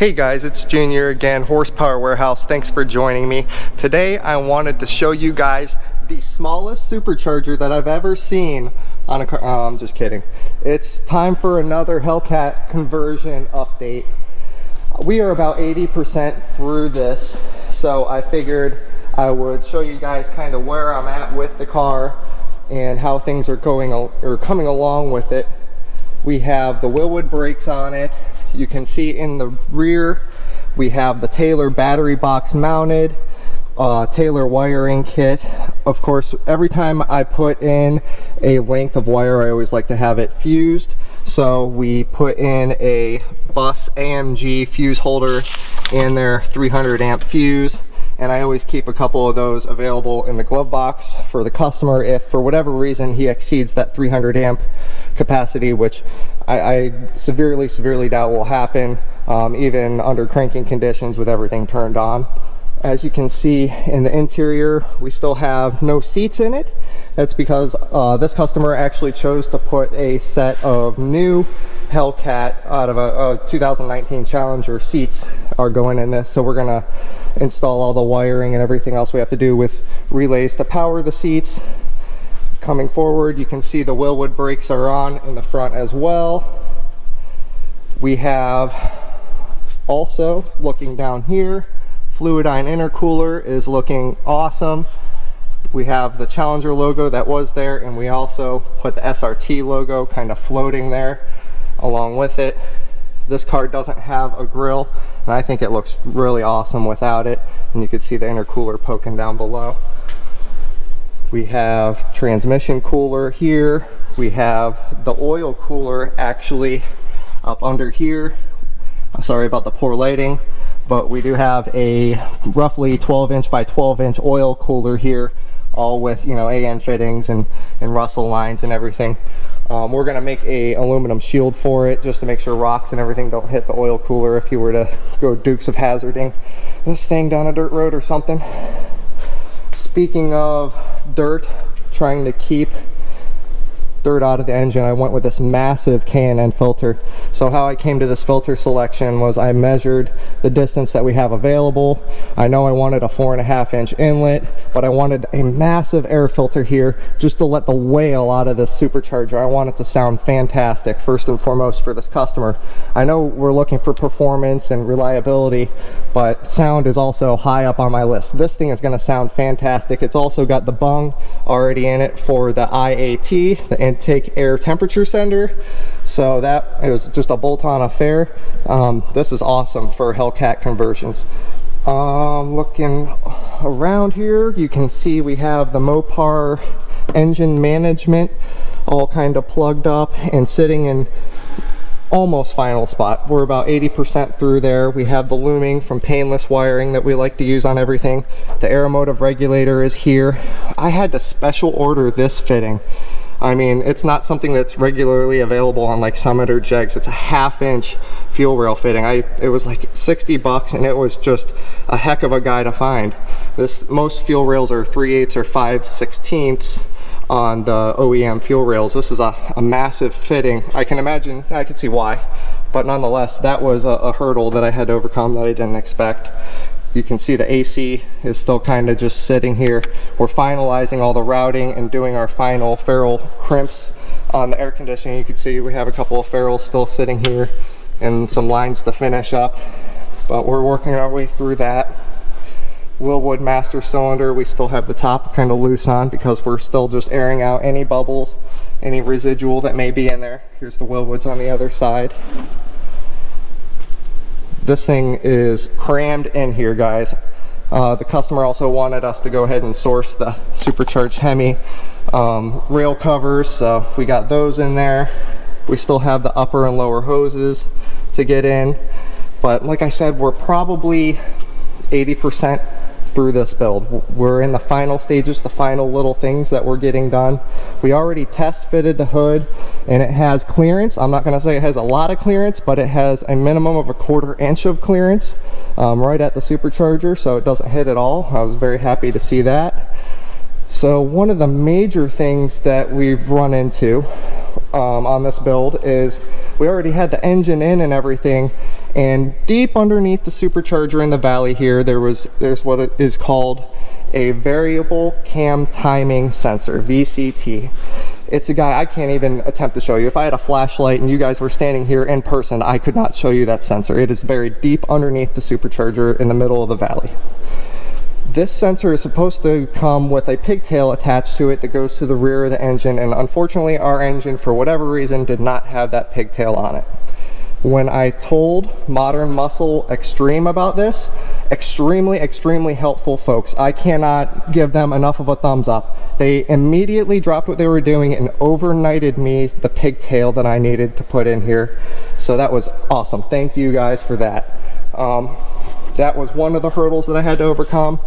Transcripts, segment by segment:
Hey guys, it's Junior again, Horsepower Warehouse. Thanks for joining me. Today I wanted to show you guys the smallest supercharger that I've ever seen on a car. Oh, I'm just kidding. It's time for another Hellcat conversion update. We are about 80% through this, so I figured I would show you guys kind of where I'm at with the car and how things are going or coming along with it. We have the Wilwood brakes on it. You can see in the rear we have the Taylor battery box mounted, Taylor wiring kit. Of course, every time I put in a length of wire, I always like to have it fused. So we put in a Bus AMG fuse holder in their 300 amp fuse. And I always keep a couple of those available in the glove box for the customer if for whatever reason he exceeds that 300 amp capacity, which I severely doubt will happen, even under cranking conditions with everything turned on. As you can see in the interior, we still have no seats in it. That's because this customer actually chose to put a set of new Hellcat out of a 2019 Challenger seats are going in this. So we're gonna install all the wiring and everything else we have to do with relays to power the seats. Coming forward, you can see the Wilwood brakes are on in the front as well. We have also, looking down here, Fluidyne intercooler is looking awesome. We have the Challenger logo that was there, and we also put the SRT logo kind of floating there along with it. This car doesn't have a grille, and I think it looks really awesome without it. And you can see the intercooler poking down below. We have transmission cooler here. We have the oil cooler actually up under here. I'm sorry about the poor lighting, but we do have a roughly 12-inch by 12-inch oil cooler here, all with, you know, AN fittings and Russell lines and everything. We're gonna make a aluminum shield for it just to make sure rocks and everything don't hit the oil cooler if you were to go Dukes of Hazzarding this thing down a dirt road or something. Speaking of dirt, trying to keep dirt out of the engine, I went with this massive K&N filter. So how I came to this filter selection was I measured the distance that we have available. I know I wanted a 4.5-inch inlet, but I wanted a massive air filter here just to let the whale out of this supercharger. I want it to sound fantastic first and foremost for this customer. I know we're looking for performance and reliability, but sound is also high up on my list. This thing is going to sound fantastic. It's also got the bung already in it for the IAT, the intake air temperature sender, so that it was just a bolt-on affair. This is awesome for Hellcat conversions. Looking around here, you can see we have the Mopar engine management all kind of plugged up and sitting in almost final spot. We're about 80% through there. We have the looming from Painless Wiring that we like to use on everything. The Aeromotive regulator is here. I had to special order this fitting. I mean, it's not something that's regularly available on like Summit or Jegs. It's a 1/2-inch fuel rail fitting. It was like 60 bucks, and it was just a heck of a guy to find. Most fuel rails are 3/8 or 5/16 on the OEM fuel rails. This is a massive fitting. I can see why, but nonetheless, that was a hurdle that I had to overcome that I didn't expect. You can see the AC is still kind of just sitting here. We're finalizing all the routing and doing our final ferrule crimps on the air conditioning. You can see we have a couple of ferrules still sitting here and some lines to finish up, but we're working our way through that. Wilwood master cylinder, we still have the top kind of loose on because we're still just airing out any bubbles, any residual that may be in there. Here's the Wilwoods on the other side. This thing is crammed in here, guys. The customer also wanted us to go ahead and source the supercharged Hemi rail covers, so we got those in there. We still have the upper and lower hoses to get in, but like I said, we're probably 80% through this build. We're in the final stages, the final little things that we're getting done. We already test fitted the hood and it has clearance. I'm not going to say it has a lot of clearance, but it has a minimum of 1/4 inch of clearance right at the supercharger, so it doesn't hit at all. I was very happy to see that. So one of the major things that we've run into on this build is we already had the engine in and everything, And deep underneath the supercharger in the valley here, there's what is called a variable cam timing sensor, VCT. It's a guy I can't even attempt to show you. If I had a flashlight and you guys were standing here in person, I could not show you that sensor. It is buried deep underneath the supercharger in the middle of the valley. This sensor is supposed to come with a pigtail attached to it that goes to the rear of the engine, and unfortunately our engine, for whatever reason, did not have that pigtail on it. When I told Modern Muscle Extreme about this, extremely helpful folks. I cannot give them enough of a thumbs up. They immediately dropped what they were doing and overnighted me the pigtail that I needed to put in here. So that was awesome. Thank you guys for that. That was one of the hurdles that I had to overcome.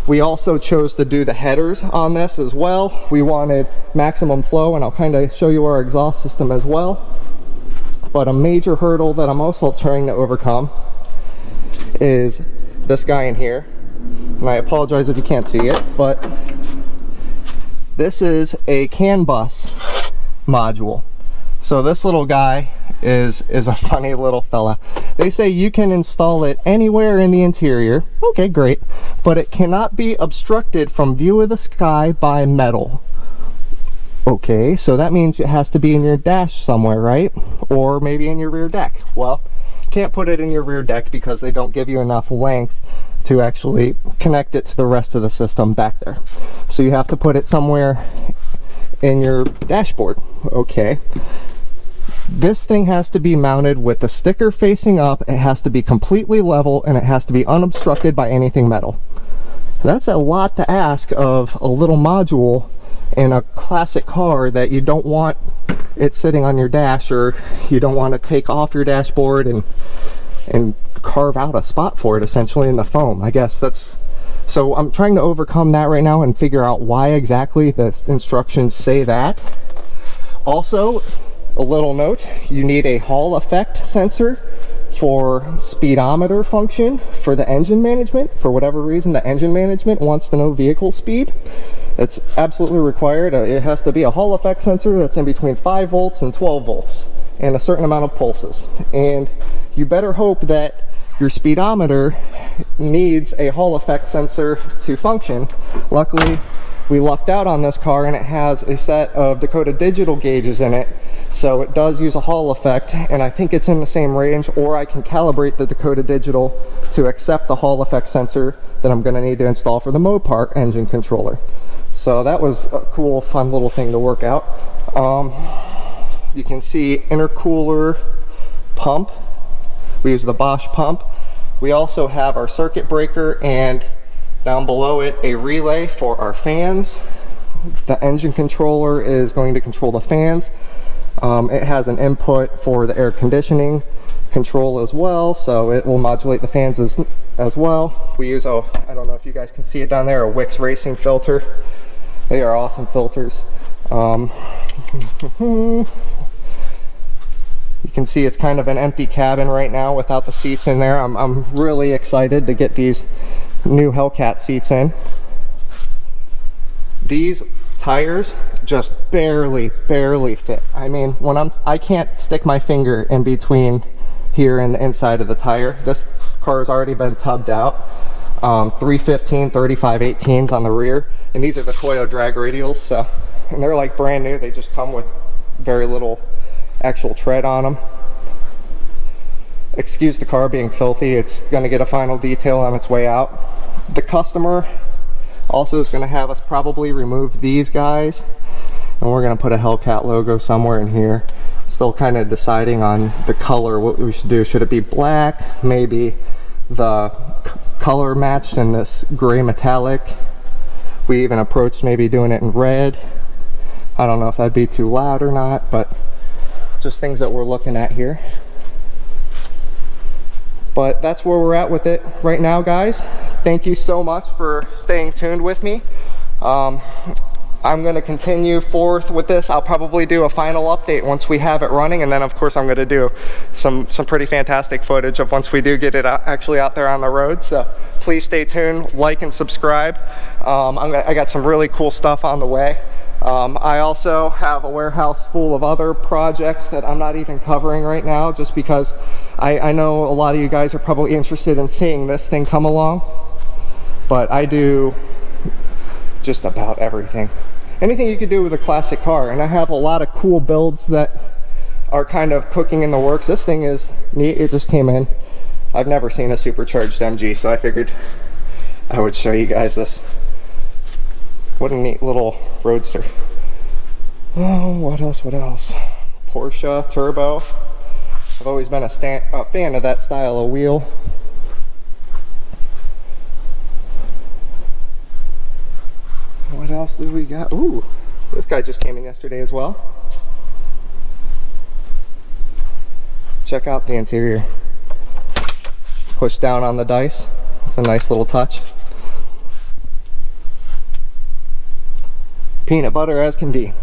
We also chose to do the headers on this as well. We wanted maximum flow, and I'll kind of show you our exhaust system as well. But a major hurdle that I'm also trying to overcome is this guy in here. And I apologize if you can't see it, but this is a CAN bus module. So this little guy is a funny little fella. They say you can install it anywhere in the interior. Okay, great. But it cannot be obstructed from view of the sky by metal. Okay, so that means it has to be in your dash somewhere, right? Or maybe in your rear deck. Well, can't put it in your rear deck because they don't give you enough length to actually connect it to the rest of the system back there. So you have to put it somewhere in your dashboard. Okay. This thing has to be mounted with the sticker facing up, it has to be completely level, and it has to be unobstructed by anything metal. That's a lot to ask of a little module in a classic car that you don't want it sitting on your dash, or you don't want to take off your dashboard and carve out a spot for it essentially in the foam. I guess that's, so I'm trying to overcome that right now and figure out why exactly the instructions say that. Also, a little note, you need a Hall effect sensor for speedometer function for the engine management. For whatever reason, the engine management wants to know vehicle speed. It's absolutely required. It has to be a Hall effect sensor that's in between 5 volts and 12 volts and a certain amount of pulses. And you better hope that your speedometer needs a Hall effect sensor to function. Luckily, we lucked out on this car and it has a set of Dakota Digital gauges in it. So it does use a Hall effect, and I think it's in the same range, or I can calibrate the Dakota Digital to accept the Hall effect sensor that I'm going to need to install for the Mopar engine controller. So that was a cool, fun little thing to work out. You can see intercooler pump. We use the Bosch pump. We also have our circuit breaker, and down below it a relay for our fans. The engine controller is going to control the fans. It has an input for the air conditioning control as well, so it will modulate the fans as well. We use I don't know if you guys can see it down there, a Wix Racing filter. They are awesome filters. You can see it's kind of an empty cabin right now without the seats in there. I'm really excited to get these new Hellcat seats in. These tires just barely fit. I mean, when I can't stick my finger in between here and the inside of the tire. This car has already been tubbed out. 315 35 18s on the rear, and these are the Toyo drag radials, so, and they're like brand new. They just come with very little actual tread on them. Excuse the car being filthy. It's going to get a final detail on its way out. The customer also is going to have us probably remove these guys, and we're going to put a Hellcat logo somewhere in here. Still kind of deciding on the color, what we should do. Should it be black? Maybe the color matched in this gray metallic. We even approached maybe doing it in red. I don't know if that'd be too loud or not, but just things that we're looking at here. But that's where we're at with it right now, guys. Thank you so much for staying tuned with me. I'm going to continue forth with this. I'll probably do a final update once we have it running, and then of course I'm going to do some pretty fantastic footage of once we do get it actually out there on the road. So please stay tuned, like and subscribe. I got some really cool stuff on the way. I also have a warehouse full of other projects that I'm not even covering right now, just because I know a lot of you guys are probably interested in seeing this thing come along. But I do just about everything. Anything you could do with a classic car. And I have a lot of cool builds that are kind of cooking in the works. This thing is neat. It just came in. I've never seen a supercharged MG, so I figured I would show you guys this. What a neat little roadster. Oh, what else? Porsche turbo. I've always been a fan of that style of wheel. What else do we got? Ooh, this guy just came in yesterday as well. Check out the interior. Push down on the dice. It's a nice little touch. Peanut butter as can be,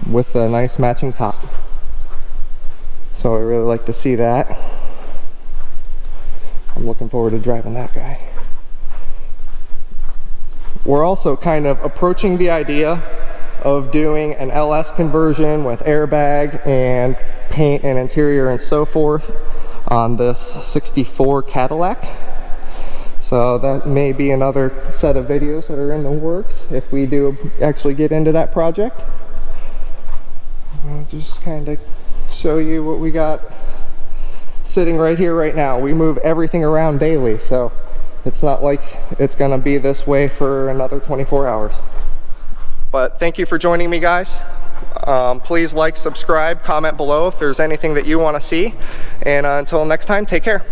with a nice matching top. So I really like to see that. I'm looking forward to driving that guy. We're also kind of approaching the idea of doing an LS conversion with airbag and paint and interior and so forth on this 64 Cadillac. So that may be another set of videos that are in the works if we do actually get into that project. I'll just kind of show you what we got sitting right here right now. We move everything around daily, so it's not like it's gonna be this way for another 24 hours. But thank you for joining me, guys. Please like, subscribe, comment below if there's anything that you want to see. And until next time, take care.